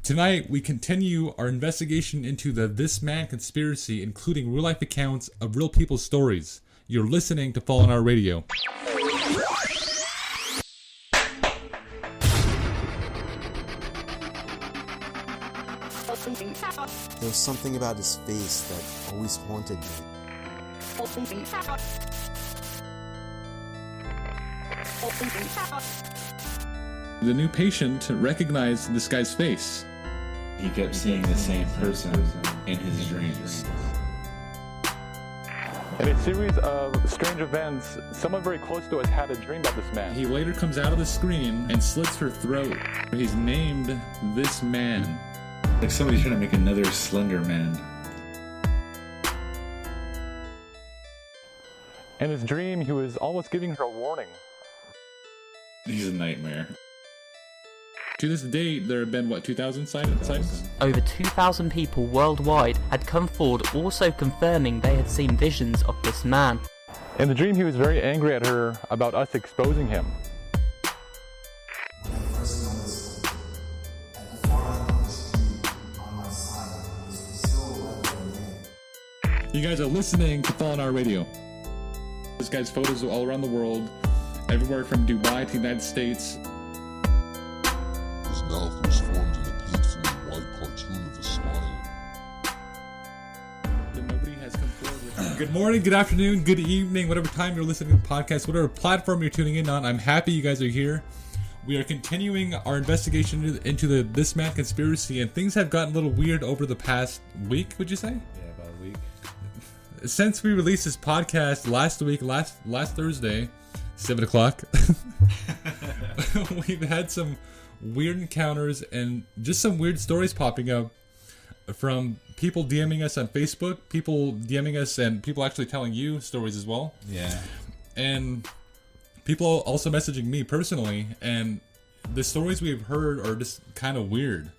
Tonight, we continue our investigation into the This Man conspiracy, including real-life accounts of real people's stories. You're listening to Fallen Hour Radio. There was something about his face that always haunted me. The new patient recognized this guy's face. He kept seeing the same person in his dreams. In a series of strange events, someone very close to us had a dream about this man. He later comes out of the screen and slits her throat. He's named This Man. Like somebody's trying to make another Slender Man. In his dream, he was almost giving her a warning. He's a nightmare. To this date, there have been, 2,000 sightings? Over 2,000 people worldwide had come forward also confirming they had seen visions of this man. In the dream, he was very angry at her about us exposing him. You guys are listening to Fallen Hour Radio. This guy's photos are all around the world, everywhere from Dubai to the United States. His mouth was formed in a painfully white cartoon of a smile. That nobody has come forward with. Good morning, good afternoon, good evening, whatever time you're listening to the podcast, whatever platform you're tuning in on. I'm happy you guys are here. We are continuing our investigation into the This Man conspiracy, and things have gotten a little weird over the past week, would you say? Yeah, about a week. Since we released this podcast last Thursday, 7 o'clock, we've had some weird encounters and just some weird stories popping up from people DMing us on Facebook, people DMing us, and people actually telling you stories as well. Yeah. And people also messaging me personally, and the stories we've heard are just kind of weird.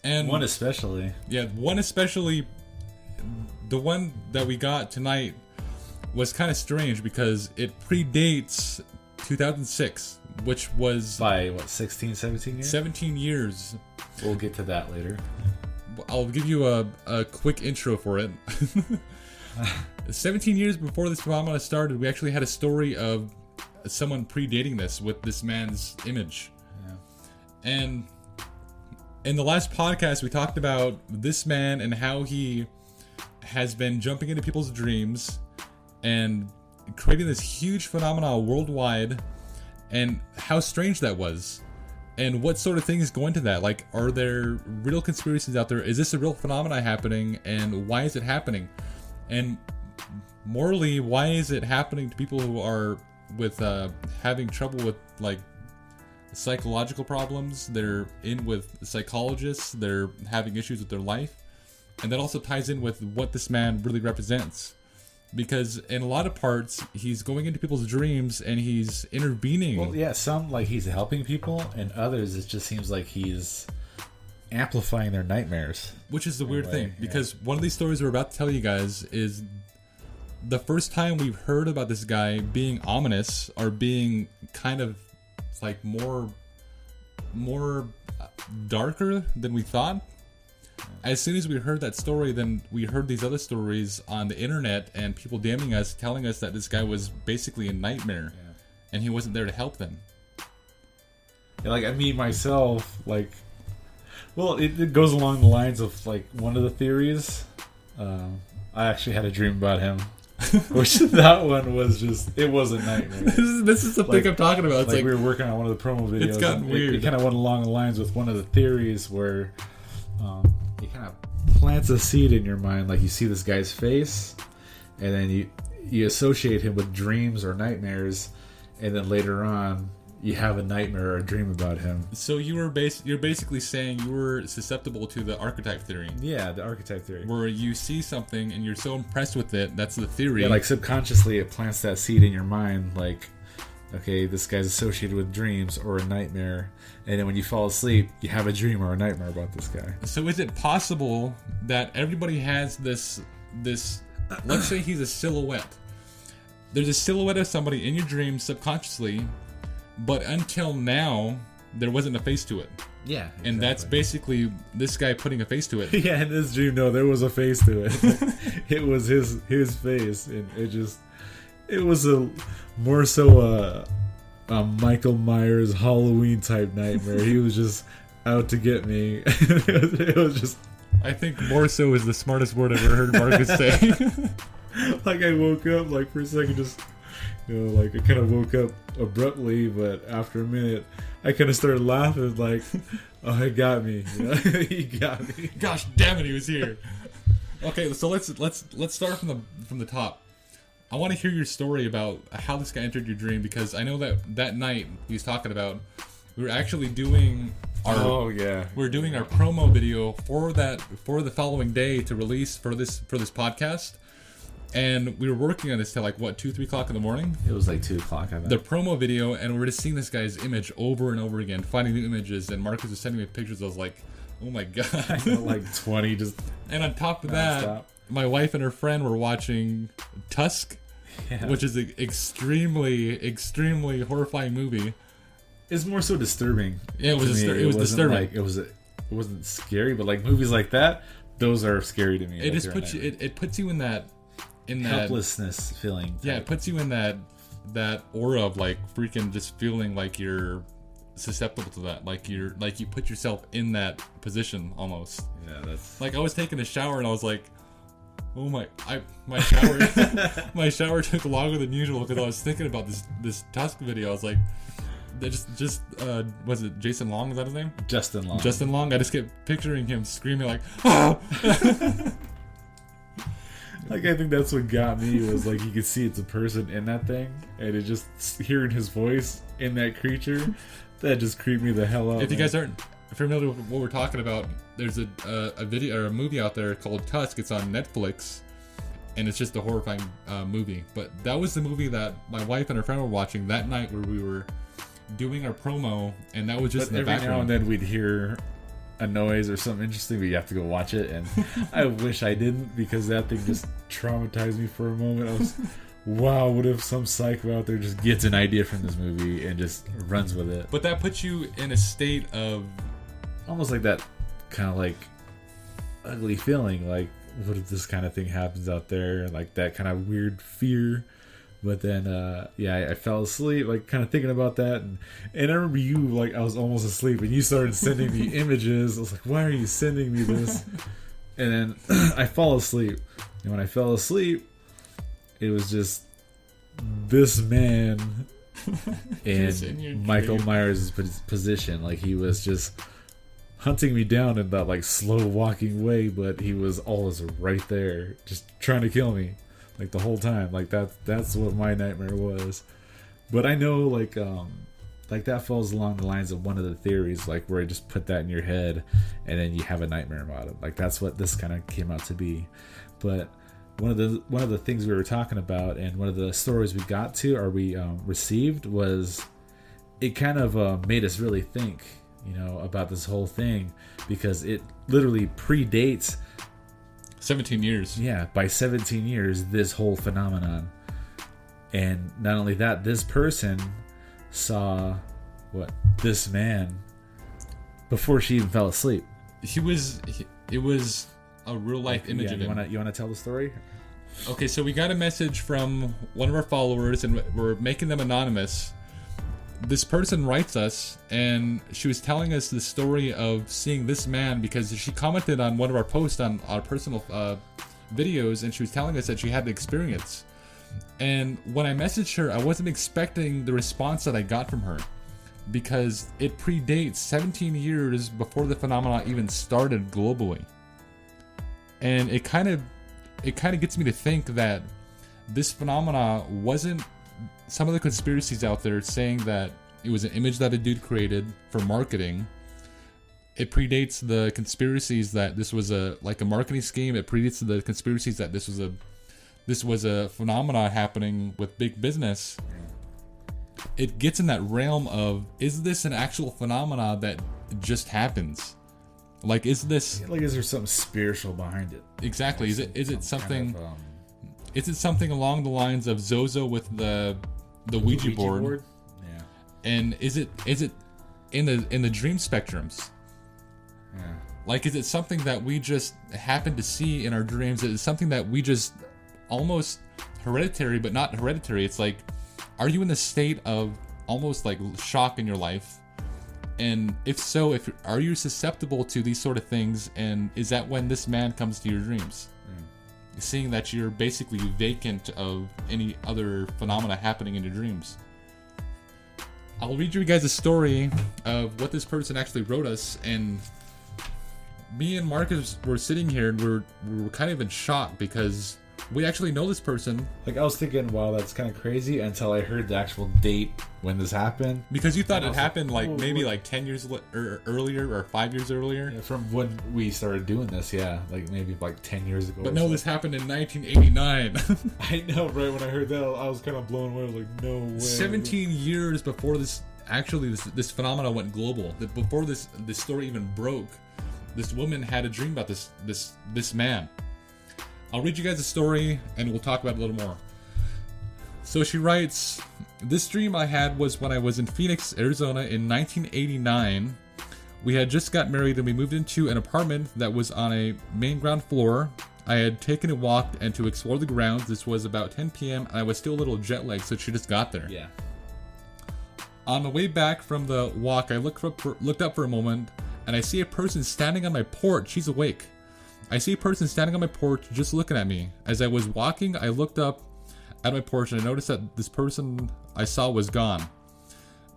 And One especially. Yeah, one especially. The one that we got tonight was kind of strange because it predates 2006, which was... By, 16, 17 years? 17 years. We'll get to that later. I'll give you a quick intro for it. 17 years before this phenomenon started, we actually had a story of someone predating this with this man's image. Yeah. And in the last podcast, we talked about this man and how he has been jumping into people's dreams and creating this huge phenomenon worldwide, and how strange that was, and what sort of things go into that. Like, are there real conspiracies out there? Is this a real phenomenon happening, and why is it happening? And morally, why is it happening to people who are with having trouble with like psychological problems? They're in with psychologists, they're having issues with their life. And that also ties in with what this man really represents. Because in a lot of parts, he's going into people's dreams and he's intervening. Well, yeah, some, like, he's helping people, and others, it just seems like he's amplifying their nightmares. Which is the weird thing. Because one of these stories we're about to tell you guys is the first time we've heard about this guy being ominous, or being kind of, like, more darker than we thought. As soon as we heard that story, then we heard these other stories on the internet and people DMing us, telling us that this guy was basically a nightmare, and he wasn't there to help them. Yeah, like, I mean, myself, like, well, it goes along the lines of, like, one of the theories. I actually had a dream about him, which that one was just, it was a nightmare. This is the thing I'm talking about. It's like we were working on one of the promo videos. It's gotten weird. It kind of went along the lines with one of the theories where he kind of plants a seed in your mind. Like, you see this guy's face, and then you associate him with dreams or nightmares, and then later on you have a nightmare or a dream about him. So you're basically saying you were susceptible to the archetype theory. Yeah, the archetype theory. Where you see something and you're so impressed with it, that's the theory. Yeah, like subconsciously it plants that seed in your mind, like, okay, this guy's associated with dreams or a nightmare, and then when you fall asleep, you have a dream or a nightmare about this guy. So is it possible that everybody has this let's say he's a silhouette. There's a silhouette of somebody in your dreams subconsciously, but until now, there wasn't a face to it. Yeah, and that's basically this guy putting a face to it. Yeah, in this dream, no, there was a face to it. It was his face, and it was a more so a Michael Myers Halloween type nightmare. He was just out to get me. It was just. I think more so is the smartest word I've ever heard Marcus say. Like I woke up, like for a second, just like I kind of woke up abruptly, but after a minute, I kind of started laughing, like, "Oh, he got me! He got me!" Gosh damn it, he was here. Okay, so let's start from the top. I want to hear your story about how this guy entered your dream, because I know that night he was talking about, we were actually doing our we're doing our promo video for the following day to release for this podcast. And we were working on this till like 2-3 o'clock in the morning. It was like 2 o'clock. I bet. The promo video, and we were just seeing this guy's image over and over again, finding new images. And Marcus was sending me pictures. I was like, "Oh my god!" I got like 20 just. And on top of that, my wife and her friend were watching Tusk, which is an extremely horrifying movie. It's more so disturbing. Yeah, it was. It was disturbing. Like it wasn't scary, but like movies like that, those are scary to me. It just puts you. It puts you in that helplessness feeling. Yeah, it puts you in that aura of like freaking just feeling like you're susceptible to that. Like you put yourself in that position almost. Yeah, that's like I was taking a shower and I was like, oh my shower my shower took longer than usual because I was thinking about this Tusk video. I was like, just was it Jason Long? Is that his name? Justin Long. Justin Long. I just kept picturing him screaming like, "Oh!" Like I think that's what got me was like you could see it's a person in that thing, and it just hearing his voice in that creature that just creeped me the hell out. If you guys aren't familiar with what we're talking about, there's a video or a movie out there called Tusk. It's on Netflix, and it's just a horrifying movie. But that was the movie that my wife and her friend were watching that night where we were doing our promo, and that was just in the every background. now and then we'd hear a noise or something interesting, but you have to go watch it, and I wish I didn't, because that thing just traumatized me for a moment. I was, wow, what if some psycho out there just gets an idea from this movie and just runs with it? But that puts you in a state of almost like that kind of like ugly feeling, like what if this kind of thing happens out there, like that kind of weird fear. But then, I fell asleep, like, kind of thinking about that. And I remember you, like, I was almost asleep, and you started sending me images. I was like, why are you sending me this? And then I fall asleep. And when I fell asleep, it was just this man in Michael Myers' position. Like, he was just hunting me down in that, like, slow walking way, but he was always right there, just trying to kill me. Like the whole time, like that's what my nightmare was. But I know, like that falls along the lines of one of the theories, like where I just put that in your head, and then you have a nightmare about it. Like that's what this kind of came out to be. But one of the things we were talking about, and one of the stories we got to, or we received, was it kind of made us really think, about this whole thing, because it literally predates 17 years. Yeah, by 17 years, this whole phenomenon. And not only that, this person saw this man before she even fell asleep. It was a real life image of him. You want to tell the story? Okay, so we got a message from one of our followers, and we're making them anonymous. This person writes us, and she was telling us the story of seeing this man because she commented on one of our posts on our personal videos, and she was telling us that she had the experience. And when I messaged her, I wasn't expecting the response that I got from her, because it predates 17 years before the phenomenon even started globally. And it kind of gets me to think that this phenomena wasn't some of the conspiracies out there saying that it was an image that a dude created for marketing. It predates the conspiracies that this was a marketing scheme. It predates the conspiracies that this was a phenomena happening with big business. It gets in that realm of, is this an actual phenomena that just happens? Like, is there something spiritual behind it? Exactly. Is it something? Is it something along the lines of Zozo with the Ouija board? Yeah. And is it in the dream spectrums. Yeah. Like, is it something that we just happen to see in our dreams? Is it something that we just almost hereditary, but not hereditary? It's like, are you in the state of almost like shock in your life? And if so, are you susceptible to these sort of things? And is that when this man comes to your dreams? Seeing that you're basically vacant of any other phenomena happening in your dreams. I'll read you guys a story of what this person actually wrote us, and me and Marcus were sitting here and we were kind of in shock because we actually know this person. Like, I was thinking, wow, that's kind of crazy until I heard the actual date when this happened. Because you thought it happened like, maybe like 10 years earlier or 5 years earlier. Yeah, from when we started doing this, yeah. Like maybe like 10 years ago. But no, this happened in 1989. I know, right? When I heard that, I was kind of blown away. I was like, no way. 17 years before this phenomena went global. Before this story even broke, this woman had a dream about this man. I'll read you guys a story and we'll talk about it a little more. So she writes, this dream I had was when I was in Phoenix, Arizona in 1989. We had just got married and we moved into an apartment that was on a main ground floor. I had taken a walk and to explore the grounds. This was about 10 p.m. and I was still a little jet lagged, so she just got there. Yeah. On the way back from the walk, I looked up for a moment and I see a person standing on my porch. She's awake. I see a person standing on my porch just looking at me. As I was walking, I looked up at my porch and I noticed that this person I saw was gone.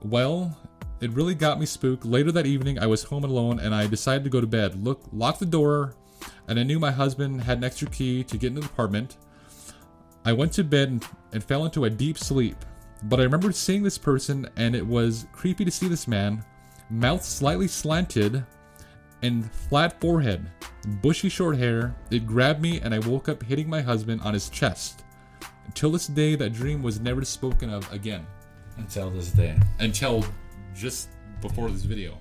Well, it really got me spooked. Later that evening, I was home alone and I decided to go to bed. Locked the door, and I knew my husband had an extra key to get into the apartment. I went to bed and fell into a deep sleep. But I remember seeing this person and it was creepy to see this man, mouth slightly slanted and flat forehead, bushy short hair. It grabbed me and I woke up hitting my husband on his chest. Until this day, that dream was never spoken of again. Until this day. Until just before this video.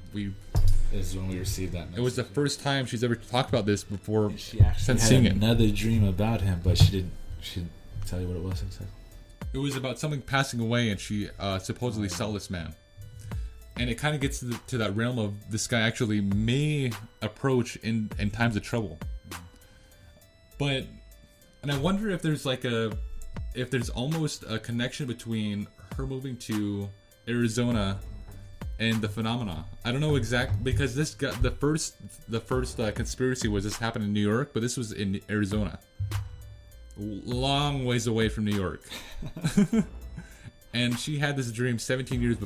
Is when we received that message. It was the first time she's ever talked about this before. And she actually had seeing it. Another dream about him, but she didn't tell you what it was exactly. It was about something passing away and she supposedly saw this man. And it kind of gets to that realm of this guy actually may approach in times of trouble. And I wonder if there's almost a connection between her moving to Arizona and the phenomena. I don't know exactly, because this got the first conspiracy was this happened in New York, but this was in Arizona, long ways away from New York. And she had this dream 17 years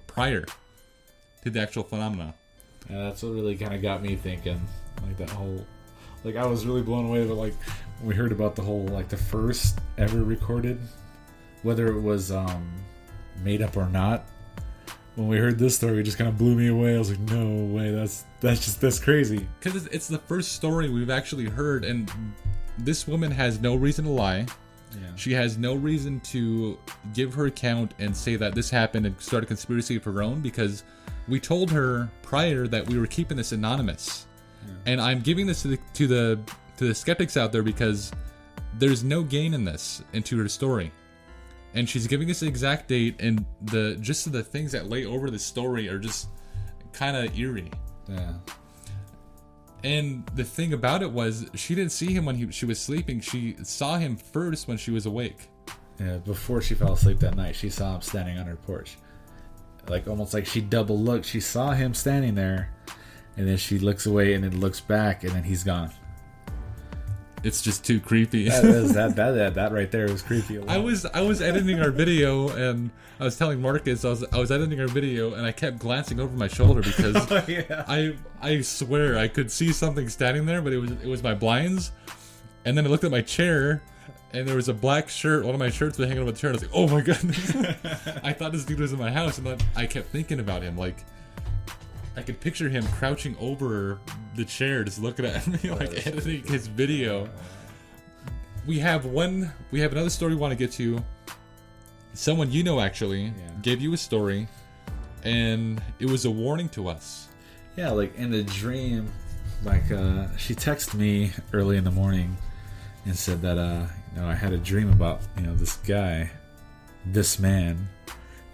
prior to the actual phenomena. Yeah, that's what really kind of got me thinking. Like that whole, like I was really blown away. But like when we heard about the whole, like the first ever recorded, whether it was made up or not. When we heard this story, it just kind of blew me away. I was like, no way, that's crazy. Because it's the first story we've actually heard, and this woman has no reason to lie. Yeah. She has no reason to give her account and say that this happened and start a conspiracy of her own, because we told her prior that we were keeping this anonymous. Yeah. And I'm giving this to the skeptics out there because there's no gain in this into her story. And she's giving us the exact date, and the things that lay over the story are just kind of eerie. Yeah. And the thing about it was, she didn't see him when she was sleeping. She saw him first when she was awake. Yeah, before she fell asleep that night, she saw him standing on her porch. Like, almost like she double looked. She saw him standing there, and then she looks away, and then looks back, and then he's gone. It's just too creepy. That right there was creepy. I was editing our video, and I was telling Marcus I was editing our video, and I kept glancing over my shoulder because I swear I could see something standing there, but it was my blinds. And then I looked at my chair, and there was a black shirt. One of my shirts was hanging on the chair. And I was like, oh my goodness! I thought this dude was in my house, and then I kept thinking about him. Like, I could picture him crouching over the chair, just looking at me, like editing his video. We have another story we want to get to. Someone you know actually gave you a story, and it was a warning to us. Yeah, like in the dream, like she texted me early in the morning and said that I had a dream about this guy, this man,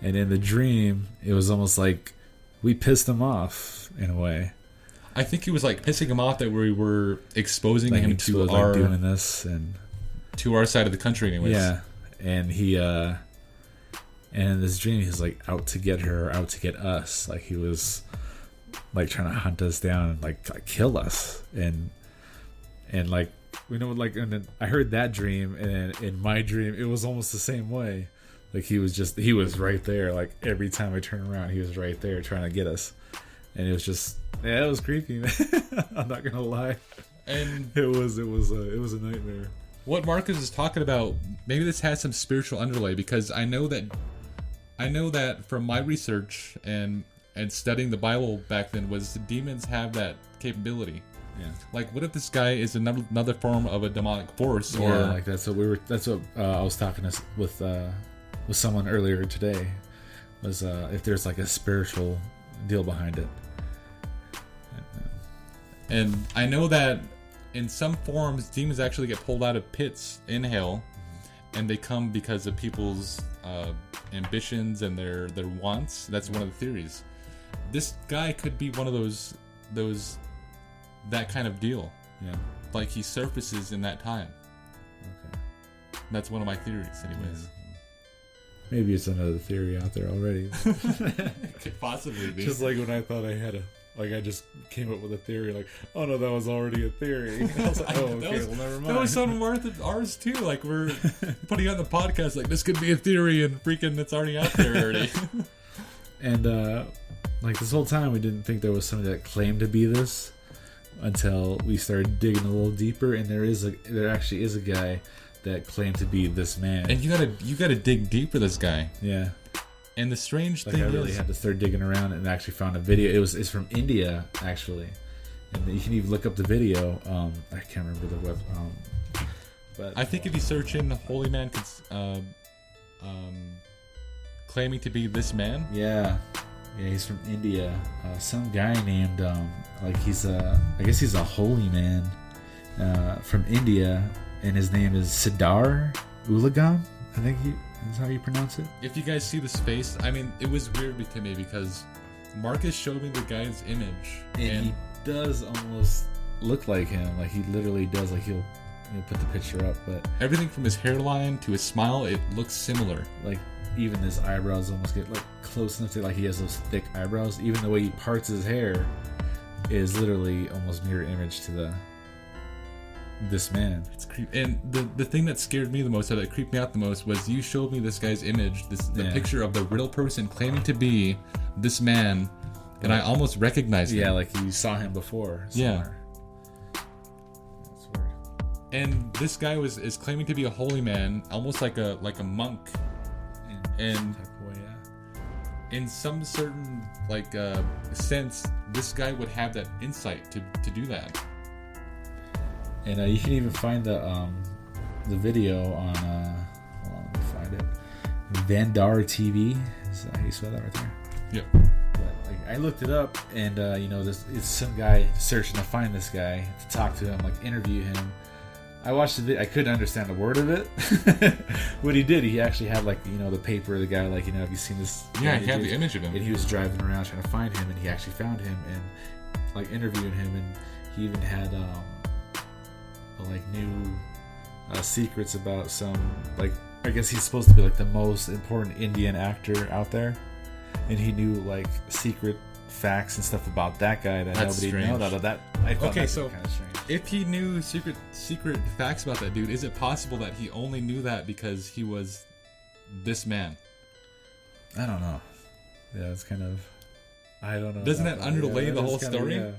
and in the dream it was almost like we pissed him off in a way. I think it was like pissing him off that we were exposing Like him to like our doing this and to our side of the country, anyways. yeah, and he and in this dream he was like out to get her, out to get us. Like he was like trying to hunt us down and like kill us and like we know like and then I heard that dream and then in my dream it was almost the same way. Like he was right there. Like every time I turn around, he was right there trying to get us, and it was just it was creepy, man. I'm not gonna lie, And it was a nightmare. what Marcus is talking about, maybe this has some spiritual underlay, because I know that from my research and studying the Bible back then was demons have that capability. Yeah. Like, what if this guy is another form of a demonic force? Or Yeah, like that's what I was talking with someone earlier today. Was if there's like a spiritual deal behind it. And I know that in some forms, demons actually get pulled out of pits in hell, and they come because of people's ambitions and their wants. That's one of the theories. This guy could be one of those that kind of deal. Yeah. Like he surfaces in that time. Okay. That's one of my theories, anyways. Maybe it's another theory out there already. Could possibly be. Just like when I thought I just came up with a theory, like, oh no, that was already a theory. I was like, oh, okay, well, never mind. That was some worth of ours too. Like we're putting out the podcast, like this could be a theory, and freaking it's already out there already. And like this whole time, we didn't think there was somebody that claimed to be this until we started digging a little deeper, and there actually is a guy that claimed to be this man. And you gotta dig deep for this guy. Yeah. And the strange Like thing I really is, had to start digging around and actually found a video. It's from India actually, and you can even look up the video. I can't remember the web. But I think if you search in "holy man," claiming to be this man. yeah, he's from India. Some guy named like I guess he's a holy man from India, and his name is Siddhar Ulagam. I think is how you pronounce it. If you guys see this face, I mean, it was weird to me because Marcus showed me the guy's image, And he does almost look like him. Like he literally does. Like he'll put the picture up, but everything from his hairline to his smile, it looks similar. like even his eyebrows almost get like close enough to like he has those thick eyebrows. Even the way he parts his hair is literally almost mirror image to this man. It's creepy. And the thing that scared me the most, that creeped me out the most, was you showed me this guy's image, the picture of the real person claiming to be this man, and I almost recognized him. Yeah, like you saw him before. Somewhere. That's weird. And this guy is claiming to be a holy man, almost like a monk. In And some type of way, yeah. in some certain sense, this guy would have that insight to do that. And you can even find the video on hold on, let me find it. Vandar TV. Is that how you spell that right there? Yep. But like I looked it up, and it's some guy searching to find this guy to talk to him, like interview him. I watched the video. I couldn't understand a word of it. What he did, he actually had the paper. The guy have you seen this? Yeah, he had the image of him. And he was driving around trying to find him, and he actually found him and interviewing him, and he even had new secrets about some I guess he's supposed to be the most important Indian actor out there, and he knew secret facts and stuff about that guy that That's nobody strange. knows. I thought Okay, that so kind of strange. if he knew secret facts about that dude, is it possible that he only knew that because he was this man? I don't know. Yeah, it's kind of. I don't know. Doesn't that underlay the is whole kinda- story? yeah.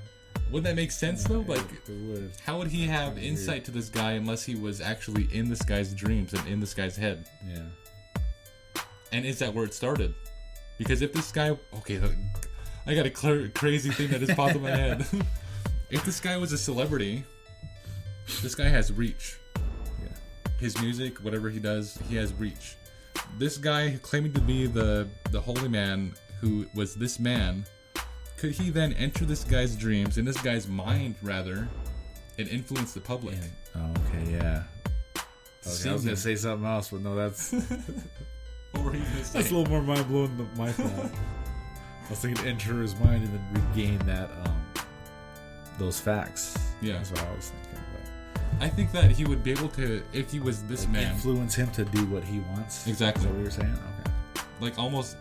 Wouldn't that make sense though? It would. How would he have insight to this guy unless he was actually in this guy's dreams and in this guy's head? Yeah. And is that where it started? Because if this guy, I got a crazy thing that just popped in my head. If this guy was a celebrity, this guy has reach. Yeah. His music, whatever he does, he has reach. This guy claiming to be the holy man who was this man, could he then enter this guy's dreams, in this guy's mind rather, and influence the public? Oh, okay, yeah. Okay, I was gonna say something else, but no, that's What were you gonna say? that's a little more mind blowing than my thought. I was thinking to enter his mind and then regain that those facts. Yeah. That's what I was thinking. I think that he would be able to, if he was this man, influence him to do what he wants. Exactly. Is that what you were saying? Okay. like almost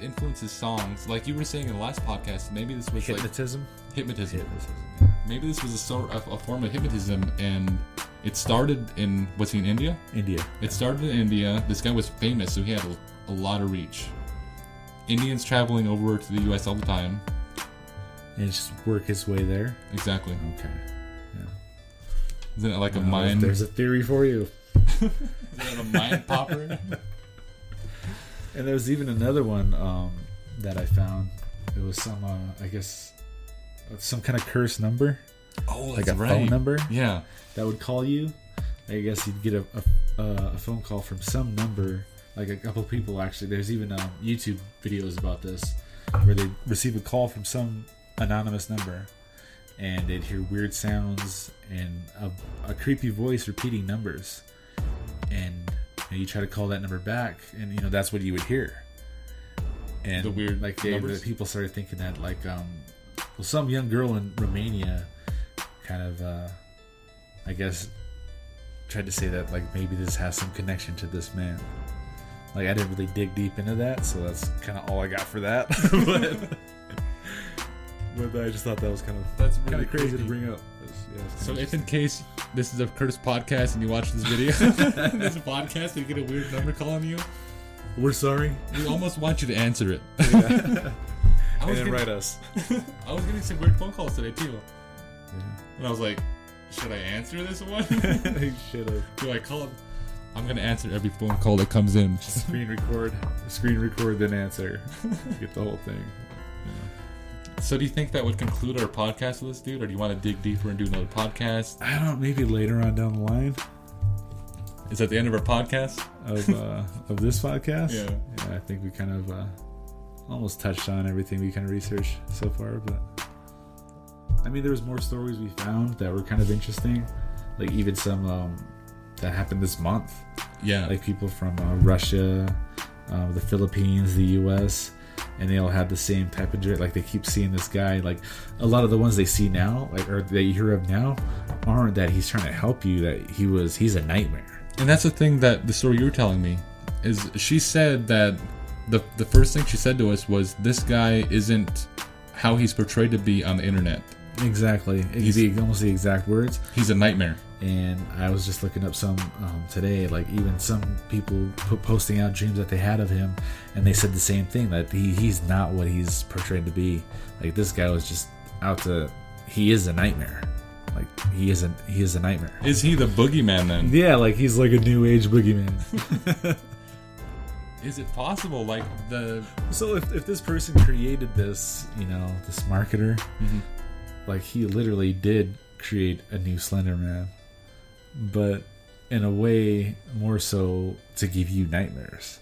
influence his songs. Like you were saying in the last podcast, maybe this was hypnotism. Hypnotism. Yeah. Maybe this was a form of hypnotism, and it started in India. India. It started in India. This guy was famous, so he had a lot of reach. Indians traveling over to the U.S. all the time. And just work his way there. Exactly. Okay. Yeah. Isn't it like a mind? There's a theory for you. Isn't it a mind popper? And there's even another one that I found. It was some, I guess, some kind of cursed number. Oh, like that's a right. phone number. Yeah. That would call you. I guess you'd get a phone call from some number. Like a couple of people actually. There's even YouTube videos about this, where they receive a call from some anonymous number, and they'd hear weird sounds and a creepy voice repeating numbers, and you try to call that number back, and that's what you would hear. And the weird like numbers? the people started thinking that some young girl in Romania kind of I guess tried to say that like maybe this has some connection to this man. Like I didn't really dig deep into that, so that's kind of all I got for that. but I just thought that was that's kind really of crazy creepy. to bring up. So if in case this is a Curtis podcast and you watch this video, this podcast, and you get a weird number calling you, we're sorry. We almost want you to answer it. Yeah. And then write us. I was getting some weird phone calls today too, Yeah. and I was like, should I answer this one? You should have. Do I call? I'm gonna answer every phone call that comes in. Screen record, then answer. Get the whole thing. So do you think that would conclude our podcast with this dude, or do you want to dig deeper and do another podcast? I don't know, maybe later on down the line Is that the end of our podcast? of this podcast. Yeah. I think we kind of almost touched on everything we kind of researched so far, but I mean there was more stories we found that were kind of interesting, like even some that happened this month. Yeah. Like people from Russia, the Philippines, the US, and they all had the same type of dream. Like they keep seeing this guy. Like a lot of the ones they see now, like or that you hear of now, aren't that he's trying to help you. That he's a nightmare. And that's the thing that the story you were telling me is. She said that the first thing she said to us was this guy isn't how he's portrayed to be on the internet. Exactly. He's almost the exact words. He's a nightmare. And I was just looking up some today, like even some people posting out dreams that they had of him, and they said the same thing, that he's not what he's portrayed to be. Like this guy was just out to, he is a nightmare. Like he is a nightmare. Is he the boogeyman then? Yeah, like he's like a new age boogeyman. Is it possible? Like So if this person created this, this marketer, like he literally did create a new Slender Man, but in a way more so to give you nightmares.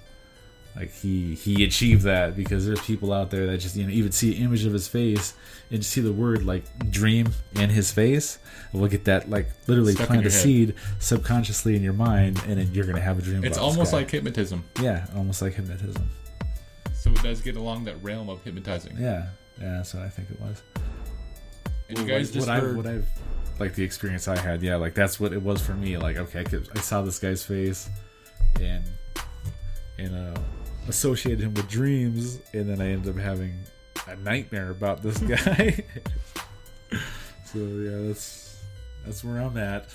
Like he achieved that because there's people out there that just even see an image of his face and just see the word like dream in his face, and we'll get that like literally Stuck in plant your a head. seed subconsciously in your mind, and then you're gonna have a dream. it's about this almost guy. like hypnotism. Yeah, almost like hypnotism. So it does get along that realm of hypnotizing. Yeah, that's what I think it was. And you guys just what heard... I've like the experience I had, yeah, like that's what it was for me. Like, okay, I saw this guy's face, and associated him with dreams, and then I ended up having a nightmare about this guy. So yeah, that's where I'm at.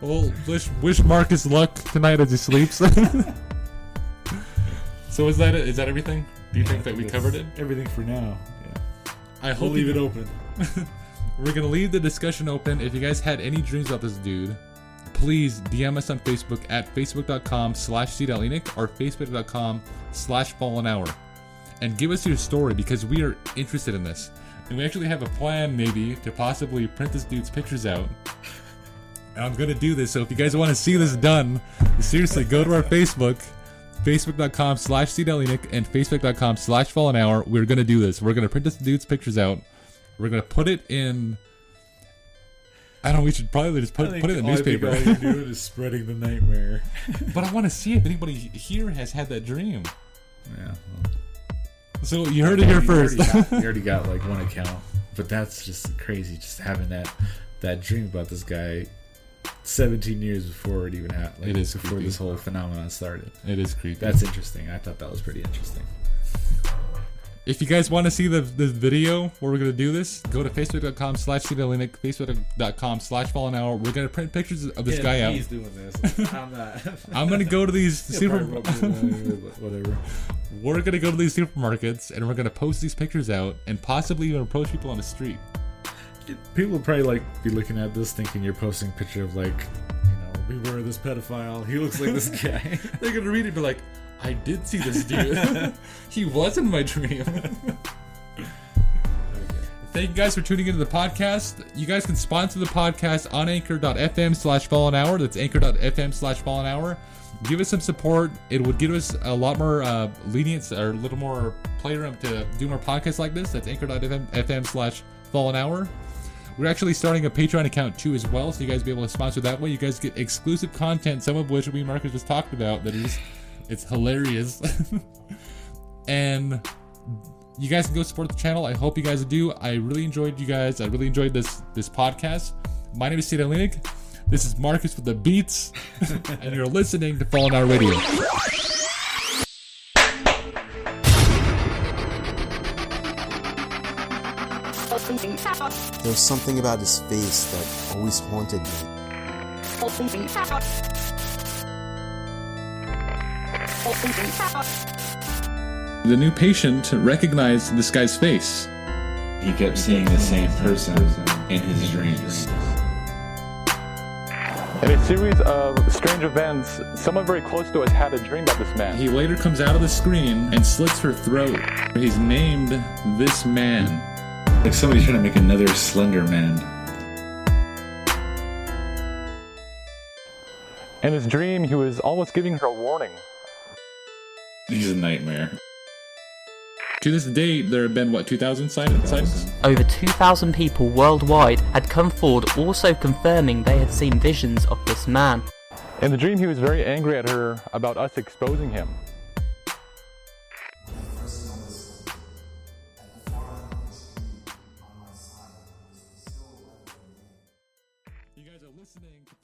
Well, wish Marcus luck tonight as he sleeps. So is that it? Is that everything? Do you think that we covered it? Everything for now. Yeah. I hope We'll leave it open. We're gonna leave the discussion open. If you guys had any dreams about this dude, please DM us on Facebook at facebook.com/cdalenic or facebook.com/fallenhour, and give us your story because we are interested in this. And we actually have a plan maybe to possibly print this dude's pictures out. And I'm gonna do this, so if you guys want to see this done, seriously, go to our Facebook, facebook.com/cdalenic and facebook.com/fallenhour. We're gonna do this. We're gonna print this dude's pictures out. We're gonna put it in. I don't know. We should probably just put it in the newspaper. I think all you're doing is spreading the nightmare. But I want to see if anybody here has had that dream. Yeah. So you heard it here first. You already got like one account, but that's just crazy. Just having that dream about this guy 17 years before it even happened. Like, it is before creepy. This whole phenomenon started. It is creepy. That's interesting. I thought that was pretty interesting. If you guys want to see the video where we're going to do this, go to facebook.com/cdlinic, facebook.com/fallenhour. We're going to print pictures of this guy out. He's doing this. I'm not. I'm going to go to these Whatever. We're going to go to these supermarkets and we're going to post these pictures out and possibly even approach people on the street. People will probably like be looking at this thinking you're posting a picture of like, beware of this pedophile. He looks like this guy. They're going to read it and be like, I did see this dude. He was in my dream. Thank you guys for tuning into the podcast. You guys can sponsor the podcast on anchor.fm/fallenhour. That's anchor.fm/fallenhour. Give us some support. It would give us a lot more lenience or a little more playroom to do more podcasts like this. That's anchor.fm/fallenhour. We're actually starting a Patreon account too as well, so you guys will be able to sponsor that way. You guys get exclusive content, some of which we Marcus just talked about. It's hilarious. And you guys can go support the channel. I hope you guys do. I really enjoyed you guys. I really enjoyed this podcast. My name is Cedar Lenig. This is Marcus with the beats. And you're listening to Fallen Hour Radio. There was something about his face that always haunted me. The new patient recognized this guy's face. He kept seeing the same person in his dreams. In a series of strange events, someone very close to us had a dream about this man. He later comes out of the screen and slits her throat. He's named this man. Like somebody's trying to make another Slender Man. In his dream, he was almost giving her a warning. He's a nightmare. To this day, there have been, 2,000 sightings? Over 2,000 people worldwide had come forward also confirming they had seen visions of this man. In the dream, he was very angry at her about us exposing him. You guys are listening to